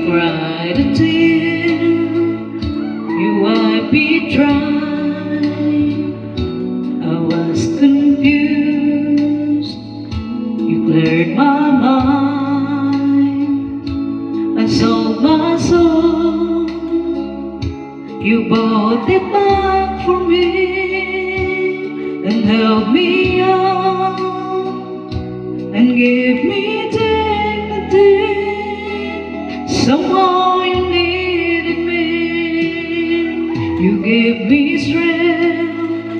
cried a tear, you wiped me dry. I was confused, you cleared my mind. I sold my soul, you bought it back for me and helped me out and gave me dignity. Somehow you needed me, you gave me strength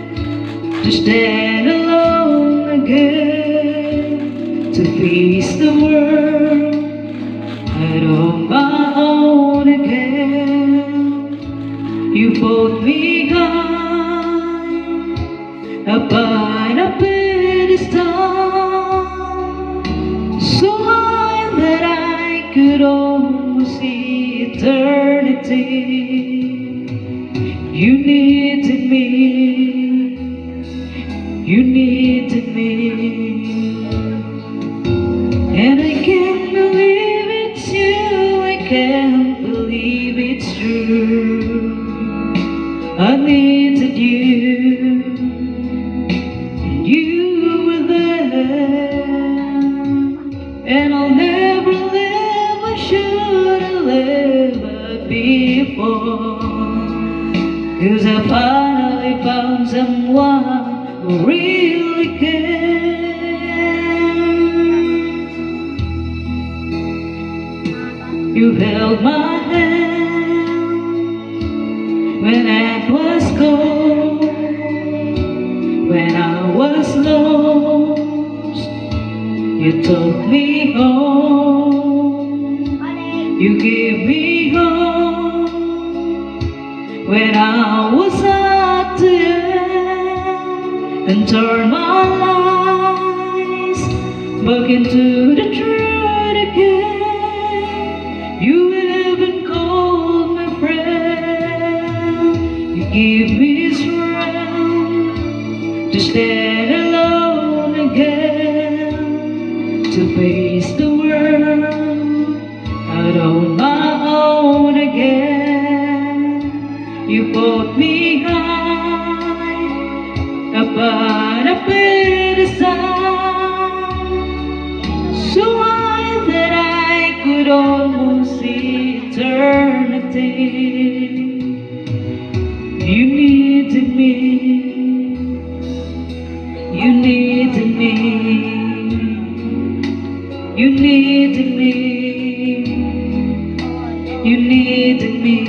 to stand alone again, to face the world out on my own again. You brought me high upon a pedestal, so high that I could almost see eternity. You needed me, you needed me, and I can't believe it's you, I can't believe it's true. I needed you, and you were there, and I'll never live, I should have lived before, 'cause I finally found someone who really cares. You held my hand when I was cold, when I was lost, you took me home, you gave me hope. When I was at the end and turned my lies back into the truth again, you even called me friend. You give me strength to stand alone again, to face the world out on my own again. You brought me high upon a pedestal, so high that I could almost see eternity. You needed me, you needed me, you needed me, you needed me.